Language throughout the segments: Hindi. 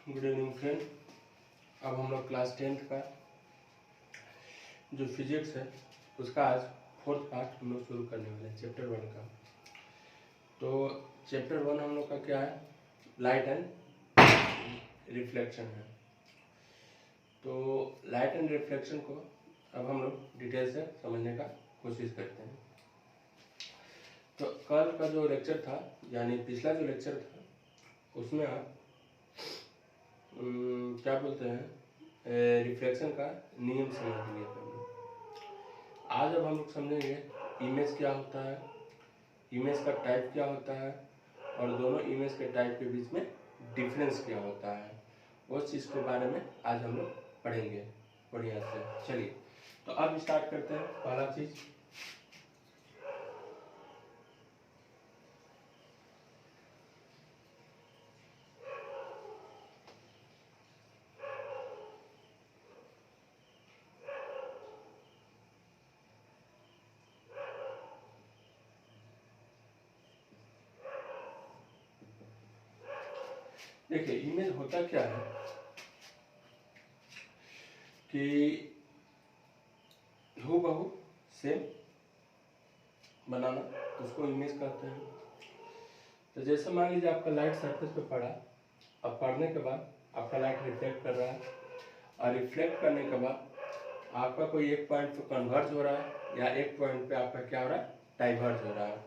Good evening friend. अब हम लोग क्लास 10th का जो फिजिक्स है उसका आज फोर्थ पार्ट हम लोग शुरू करने वाले हैं, चैप्टर 1 का। तो चैप्टर 1 हम लोग का क्या है, लाइट एंड रिफ्लेक्शन है। तो लाइट एंड रिफ्लेक्शन को अब हम लोग डिटेल से समझने का कोशिश करते हैं। तो कल का जो लेक्चर था, यानी पिछला जो लेक्चर था, उसमें आप क्या बोलते हैं, रिफ्लेक्शन का नियम समझ लिए थे हम लोग। आज अब हम लोग समझेंगे इमेज क्या होता है, इमेज का टाइप क्या होता है, और दोनों इमेज के टाइप के बीच में डिफरेंस क्या होता है, उस चीज़ के बारे में आज हम लोग पढ़ेंगे बढ़िया से। चलिए तो अब स्टार्ट करते हैं। पहला चीज़, देखिए इमेज होता क्या है कि हूबहू सेम बनाना, उसको इमेज कहते हैं। तो जैसे मान लीजिए आपका लाइट सरफेस पे पड़ा, अब पड़ने के बाद आपका लाइट रिफ्लेक्ट कर रहा है, और रिफ्लेक्ट करने के बाद आपका कोई एक पॉइंट पे कन्वर्ज हो रहा है, या एक पॉइंट पे आपका क्या हो रहा है, डाइवर्ज हो रहा है।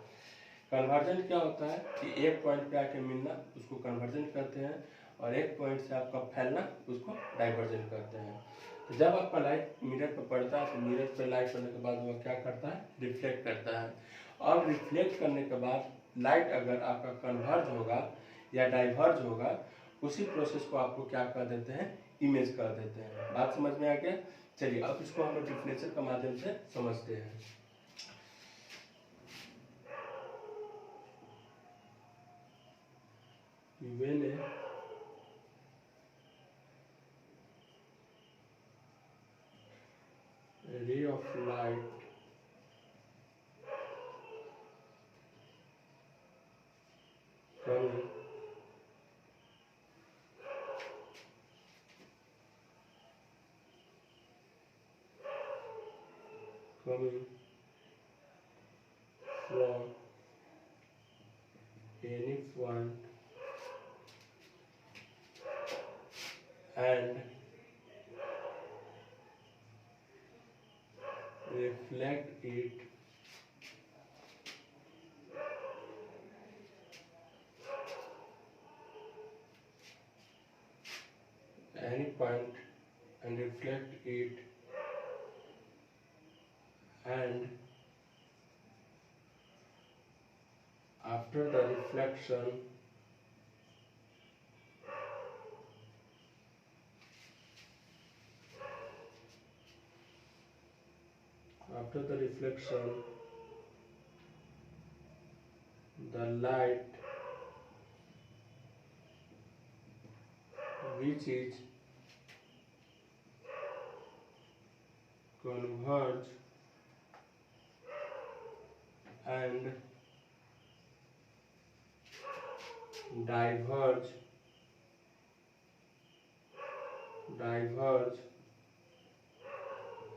कन्वर्जन क्या होता है कि एक पॉइंट पे आके मिलना, उसको कन्वर्जन कहते हैं, और एक पॉइंट से आपका फैलना, उसको डाइवर्जन कहते हैं। तो जब आपका लाइट मिरर पर पड़ता है तो मिरर पर लाइट पड़ने के बाद वह क्या करता है, रिफ्लेक्ट करता है। और रिफ्लेक्ट करने के बाद लाइट अगर आपका कन्वर्ज होगा या डाइवर्ज होगा, उसी प्रोसेस को आपको क्या कह देते हैं, इमेज कह देते हैं। बात समझ में आ गया? चलिए अब इसको हम लोग डिफिनेशन के माध्यम से समझते हैं। When a ray of light coming from any point and reflect it any point and reflect it, and after the reflection the light which is converge and diverge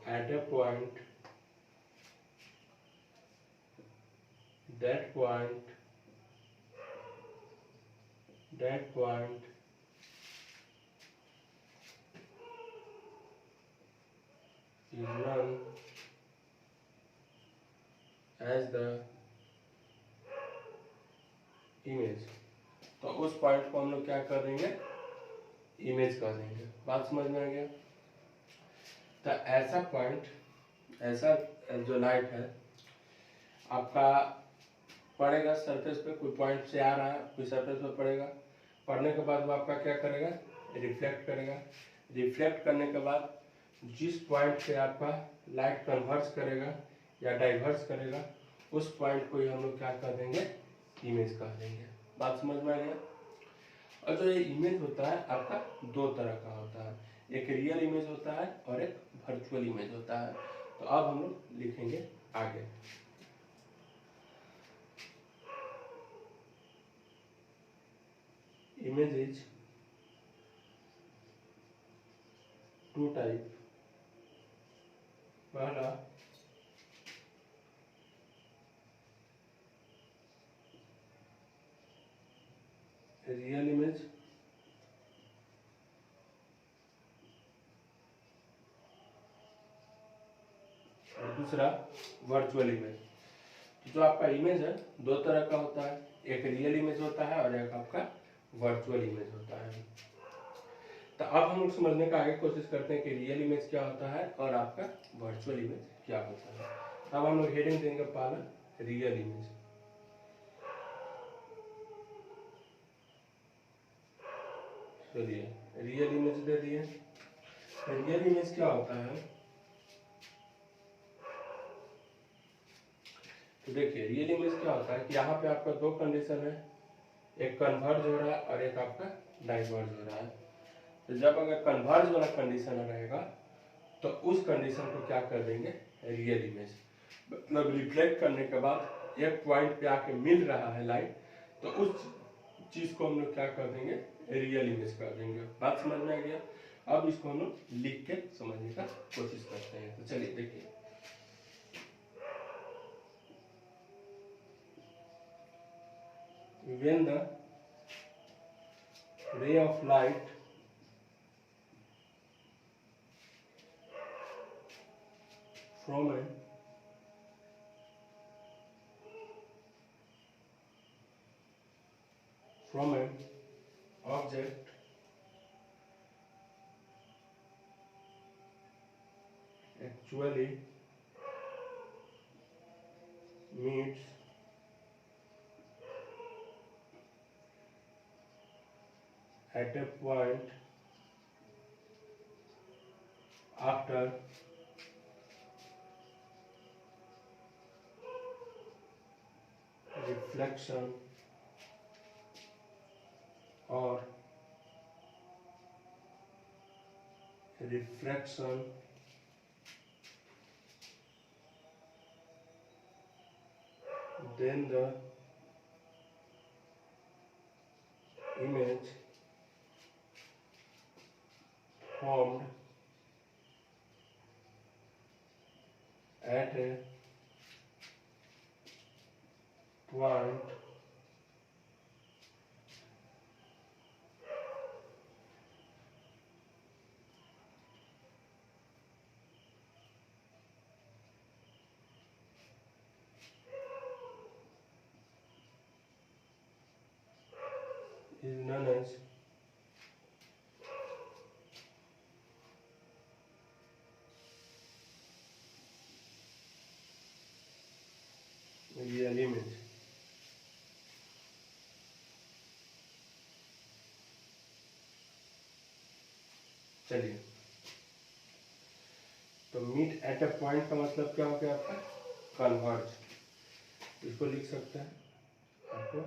at a point, that point is known as the image। तो उस पॉइंट को हम लोग क्या कर देंगे, इमेज कर देंगे। बात समझ में आ गया? तो ऐसा पॉइंट, ऐसा जो लाइट है आपका पड़ेगा सरफेस पे, कोई पॉइंट से आ रहा है, कोई सरफेस पे पड़ेगा, पड़ने के बाद वो आपका क्या करेगा, रिफ्लेक्ट करेगा। रिफ्लेक्ट करने के बाद जिस पॉइंट से आपका लाइट कन्वर्ज करेगा या डाइवर्स करेगा, उस पॉइंट को ही हम लोग क्या कर देंगे, इमेज कह देंगे। बात समझ में आ गया? और जो ये इमेज होता है आपका दो तरह का होता है, एक रियल इमेज होता है और एक वर्चुअल इमेज होता है। तो अब हम लोग लिखेंगे आगे। Image is two type. पहला रियल इमेज, और दूसरा वर्चुअल इमेज। जो आपका इमेज है दो तरह का होता है, एक रियल इमेज होता है और एक आपका वर्चुअल इमेज होता है। तो अब हम लोग समझने का आगे कोशिश करते हैं कि रियल इमेज क्या होता है और आपका वर्चुअल इमेज क्या होता है। अब हम लोग हेडिंग देंगे पहला रियल इमेज। चलिए रियल इमेज दे दिए। रियल इमेज क्या होता है, तो देखिए रियल इमेज क्या होता है कि यहाँ पे आपका दो कंडीशन है, एक कन्वर्ज हो रहा है और एक आपका डाइवर्ज हो रहा है। तो जब अगर कन्वर्ज वाला कंडीशन रहेगा तो उस कंडीशन को क्या कर देंगे रियल इमेज, मतलब रिफ्लेक्ट करने के बाद एक पॉइंट पे आके मिल रहा है लाइट, तो उस चीज को हम लोग क्या कर देंगे रियल इमेज कर देंगे। बात समझ में आ गया। अब इसको हम लोग लिख के समझने का कोशिश करते हैं। तो चलिए देखिए, when the ray of light from an object actually meets at a point after reflection or refraction, then the image formed at a point is known as real image। चलिए, तो मीट एट अ पॉइंट का मतलब क्या हो गया आपका कन्वर्ज। इसको लिख सकते हैं आपको,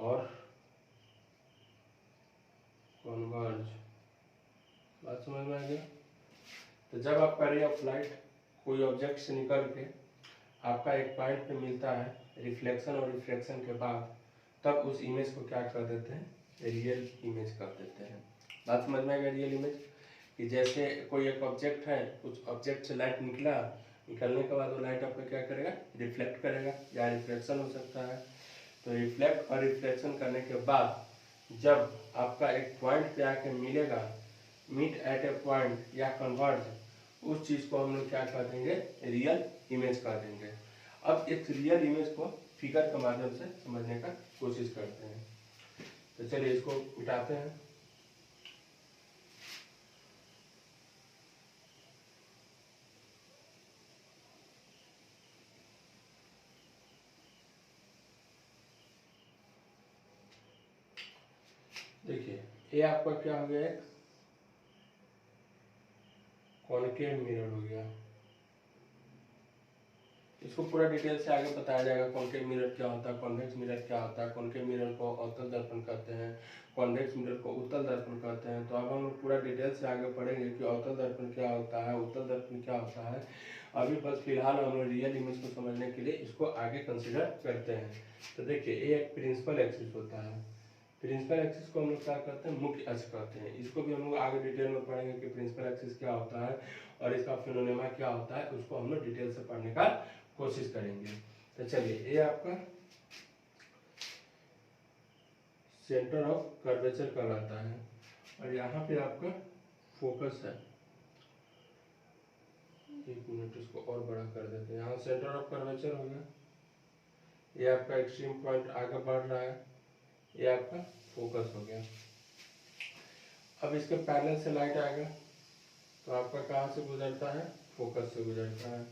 और कन्वर्ज। बात समझ में आ गया। तो जब आपका रे ऑफ लाइट कोई ऑब्जेक्ट से निकल के आपका एक पॉइंट पे मिलता है रिफ्लेक्शन और रिफ्रैक्शन के बाद, तब उस इमेज को क्या कर देते हैं रियल इमेज कर देते हैं। बात समझ में आ गया। रियल इमेज कि जैसे कोई एक ऑब्जेक्ट है, उस ऑब्जेक्ट से लाइट निकला, निकलने के बाद वो लाइट आपका क्या करेगा रिफ्लेक्ट करेगा या रिफ्लेक्शन हो सकता है। तो रिफ्लेक्ट और रिफ्लेक्शन करने के बाद जब आपका एक पॉइंट पे आके मिलेगा, मीट एट ए पॉइंट या कन्वर्ज, उस चीज को हम लोग क्या कर देंगे रियल इमेज कर देंगे। अब इस रियल इमेज को फिगर के माध्यम से समझने का कोशिश करते हैं। तो चलिए इसको मिटाते हैं। देखिए ये आपका क्या हो गया, एक कॉनकेव मिरर हो गया। इसको पूरा डिटेल से आगे बताया जाएगा, कॉनकेव मिरर क्या होता है, कॉन्वेक्स मिरर क्या होता है। कॉनकेव मिरर को अवतल दर्पण कहते हैं, कॉन्वेक्स मिरर को उत्तल दर्पण कहते हैं। तो अब हम लोग पूरा डिटेल से आगे पढ़ेंगे कि अवतल दर्पण क्या होता है, उत्तल दर्पण क्या होता है। अभी बस फिलहाल हम लोग रियल इमेज को समझने के लिए इसको आगे कंसिडर करते हैं। तो देखिए ये एक प्रिंसिपल एक्सिस होता है, प्रिंसिपल एक्सिस को हम लोग क्या कहते हैं, मुख्य अक्ष कहते हैं। इसको भी हम लोग आगे डिटेल में पढ़ेंगे कि प्रिंसिपल एक्सिस क्या होता है और इसका फिनोलेमा क्या होता है, उसको हम लोग डिटेल से पढ़ने का कोशिश करेंगे। तो चलिए, ये आपका सेंटर ऑफ कर्वेचर कहलाता है और यहाँ पे आपका फोकस है। एक मिनट, इसको और बड़ा कर देते हैं। यहाँ सेंटर ऑफ कर्वेचर हो गया, ये आपका एक्सट्रीम पॉइंट आगे बढ़ रहा है, ये आपका फोकस हो गया। अब इसके पैरेलल से लाइट आएगा तो आपका कहाँ से गुजरता है, फोकस से गुजरता है।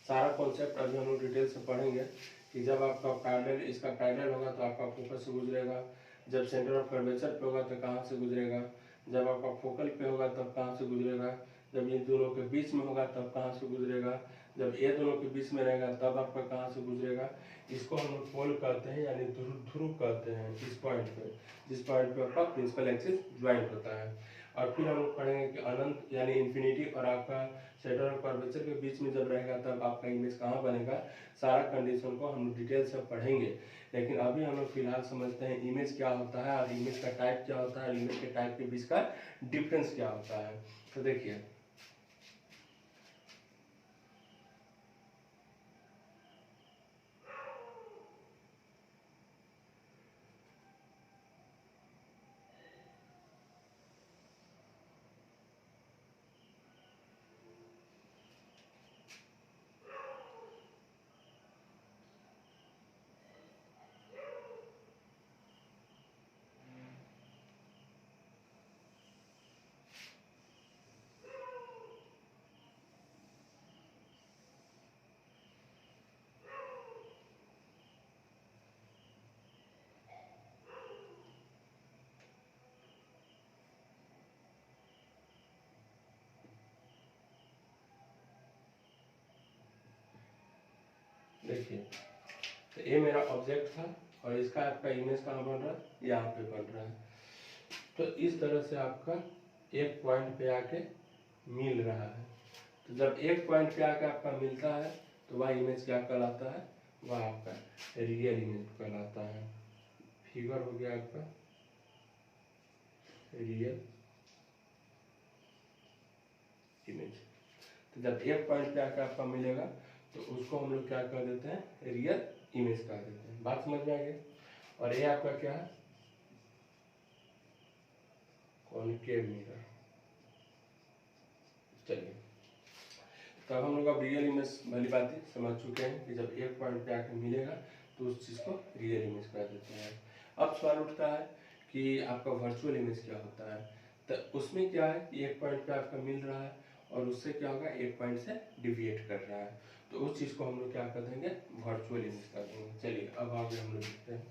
सारा कॉन्सेप्ट अभी हम लोग डिटेल से पढ़ेंगे कि जब आपका पैरेलल, इसका पैरेलल होगा तो आपका फोकस से गुजरेगा, जब सेंटर ऑफ कर्वेचर पे होगा तो कहाँ से गुजरेगा, जब आपका फोकल पे होगा तब कहाँ से गुजरेगा, जब ये दोनों के बीच में होगा तब कहाँ से गुजरेगा, जब ये दोनों के बीच में रहेगा तब आपका कहाँ से गुजरेगा। इसको हम लोग पोल कहते हैं, यानी ध्रुव कहते हैं इस पॉइंट पे, जिस पॉइंट पे आपका प्रिंसिपल एक्सिस ज्वाइंट होता है। और फिर हम लोग पढ़ेंगे कि अनंत यानी इन्फिनिटी और आपका सेंटर ऑफ कर्वेचर के बीच में जब रहेगा तब आपका इमेज कहाँ बनेगा। सारा कंडीशन को हम लोग डिटेल से पढ़ेंगे, लेकिन अभी हम लोग फिलहाल समझते हैं इमेज क्या होता है और इमेज का टाइप क्या होता है और इमेज के टाइप के बीच का डिफरेंस क्या होता है। तो देखिए, देखिए तो ये मेरा ऑब्जेक्ट था और इसका आपका इमेज कहाँ बन रहा है, यहाँ पे बन रहा है। तो इस तरह से आपका एक पॉइंट पे आके मिल रहा है। तो जब एक पॉइंट पे आके आपका मिलता है तो वह इमेज क्या कहलाता है, वह आपका रियल इमेज कहलाता है। फिगर हो गया आपका रियल इमेज। तो जब एक पॉइंट पे आके आपका मिलेगा तो उसको हम लोग क्या कह देते हैं, रियल इमेज कह देते हैं। बात समझ में आ गई। और ये आपका क्या है, कॉनकेव मिरर। चलिए, तब हम लोग अब रियल इमेज वाली बातें समझ चुके हैं कि जब एक पॉइंट पे आके मिलेगा तो उस चीज़ को रियल इमेज कह देते हैं। अब सवाल उठता है कि आपका वर्चुअल इमेज क्या होता है। तो उसमें क्या है कि एक पॉइंट पे आपका मिल रहा है और उससे क्या होगा, एक पॉइंट से डिविएट कर रहा है, तो उस चीज़ को हम लोग क्या कर देंगे, वर्चुअल इमेज कर देंगे। चलिए, अब आगे हम लोग देखते हैं।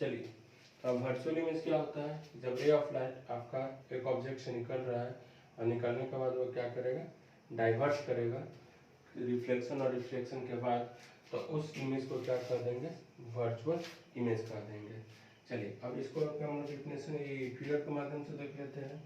चलिए, अब वर्चुअल इमेज क्या होता है? जब रे ऑफ लाइट आपका एक ऑब्जेक्ट से निकल रहा है और निकलने के बाद वो क्या करेगा, डाइवर्स करेगा रिफ्लेक्शन और रिफ्लेक्शन के बाद, तो उस इमेज को क्या कर देंगे, वर्चुअल इमेज कर देंगे। चलिए, अब इसको हम लोग डेफिनेशन ये फिगर के माध्यम से देख लेते हैं।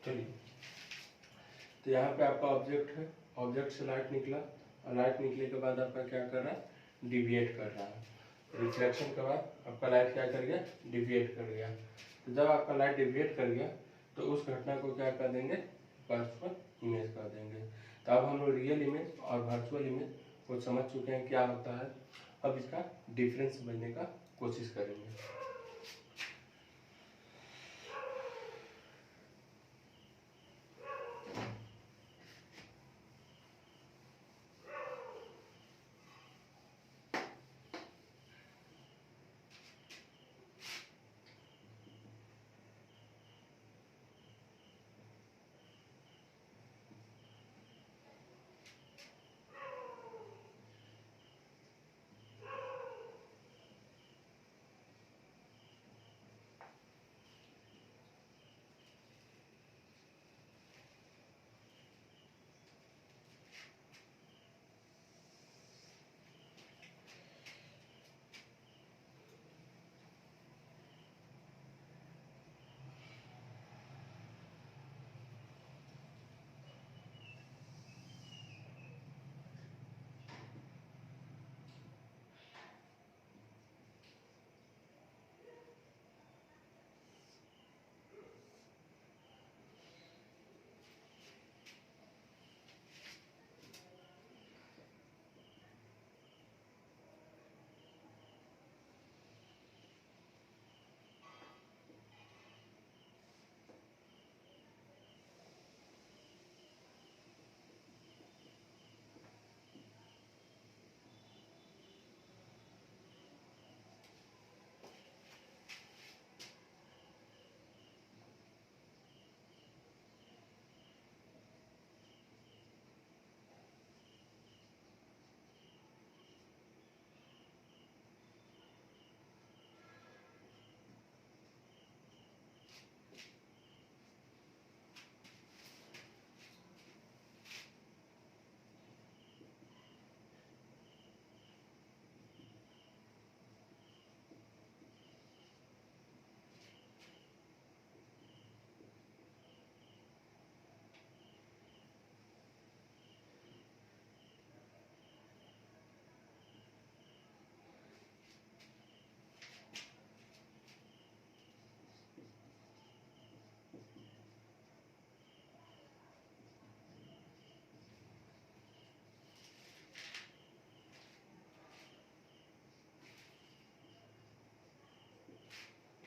चलिए, तो यहाँ पे आपका ऑब्जेक्ट है, ऑब्जेक्ट से लाइट निकला और लाइट निकले के बाद आपका क्या कर रहा है, डिविएट कर रहा है। रिफ्लेक्शन के बाद आपका लाइट क्या कर गया, डिविएट कर गया। तो जब आपका लाइट डिविएट कर गया तो उस घटना को क्या कर देंगे, वर्चुअल इमेज कर देंगे। तो अब हम लोग रियल इमेज और वर्चुअल इमेज को समझ चुके हैं क्या होता है। अब इसका डिफरेंस समझने का कोशिश करेंगे।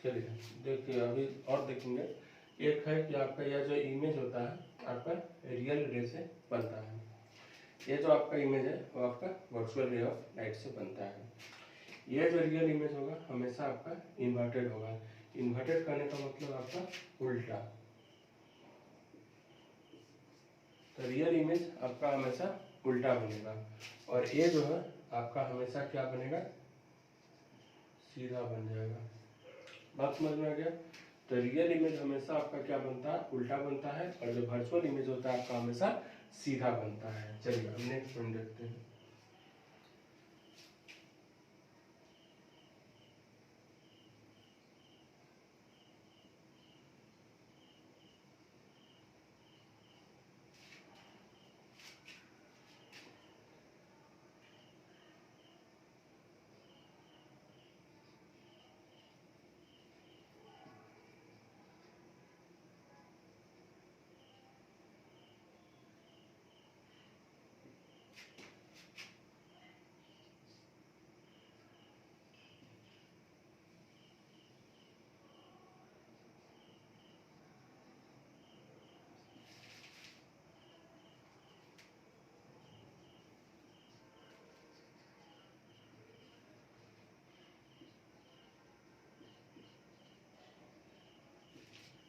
चलिए देखिए अभी और देखेंगे। एक है कि आपका यह जो इमेज होता है आपका रियल रे से बनता है। ये जो आपका इमेज है वो आपका वर्चुअल रे ऑफ लाइट से बनता है। ये जो रियल इमेज होगा हमेशा आपका इन्वर्टेड होगा। इन्वर्टेड करने का मतलब आपका उल्टा। तो रियल इमेज आपका हमेशा उल्टा बनेगा और ये जो है आपका हमेशा क्या बनेगा, सीधा बन जाएगा। बात समझ में आ गया। तो रियल इमेज हमेशा आपका क्या बनता है, उल्टा बनता है, और जो वर्चुअल इमेज होता है आपका हमेशा सीधा बनता है। चलिए अब नेक्स्ट पॉइंट देखते हैं।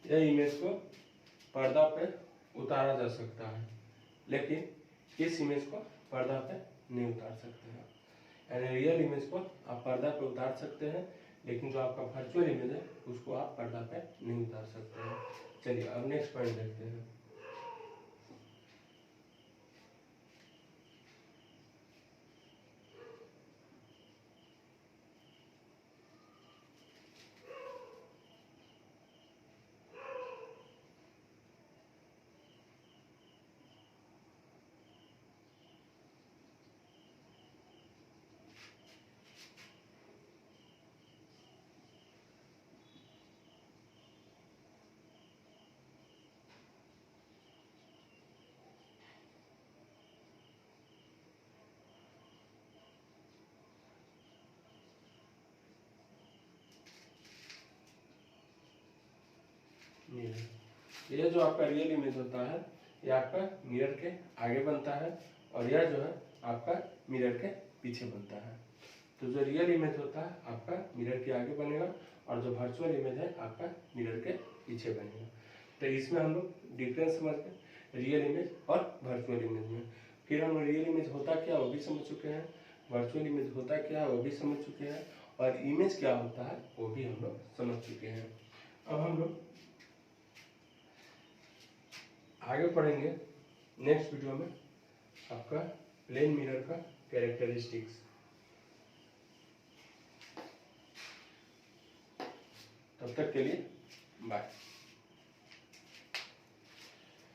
यह इमेज को पर्दा पे उतारा जा सकता है, लेकिन इस इमेज को पर्दा पे नहीं उतार सकते हैं। यानी रियल इमेज को आप पर्दा पे उतार सकते हैं, लेकिन जो आपका वर्चुअल इमेज है उसको आप पर्दा पे नहीं उतार सकते हैं। चलिए अब नेक्स्ट पॉइंट देखते हैं। ये जो आपका रियल इमेज होता है ये आपका मिरर के आगे बनता है, और यह जो है आपका मिरर के पीछे बनता है। तो जो रियल इमेज होता है आपका मिरर के आगे बनेगा, और जो वर्चुअल इमेज है आपका मिरर के पीछे बनेगा। तो इसमें हम लोग डिफरेंस समझ गए रियल इमेज और वर्चुअल इमेज में। फिर हम रियल इमेज होता क्या वो भी समझ चुके हैं, वर्चुअल इमेज होता क्या है वो भी समझ चुके हैं, और इमेज क्या होता है वो भी हम लोग समझ चुके हैं। अब हम लोग आगे पढ़ेंगे नेक्स्ट वीडियो में आपका प्लेन मिरर का कैरेक्टरिस्टिक्स। तब तक के लिए बाय।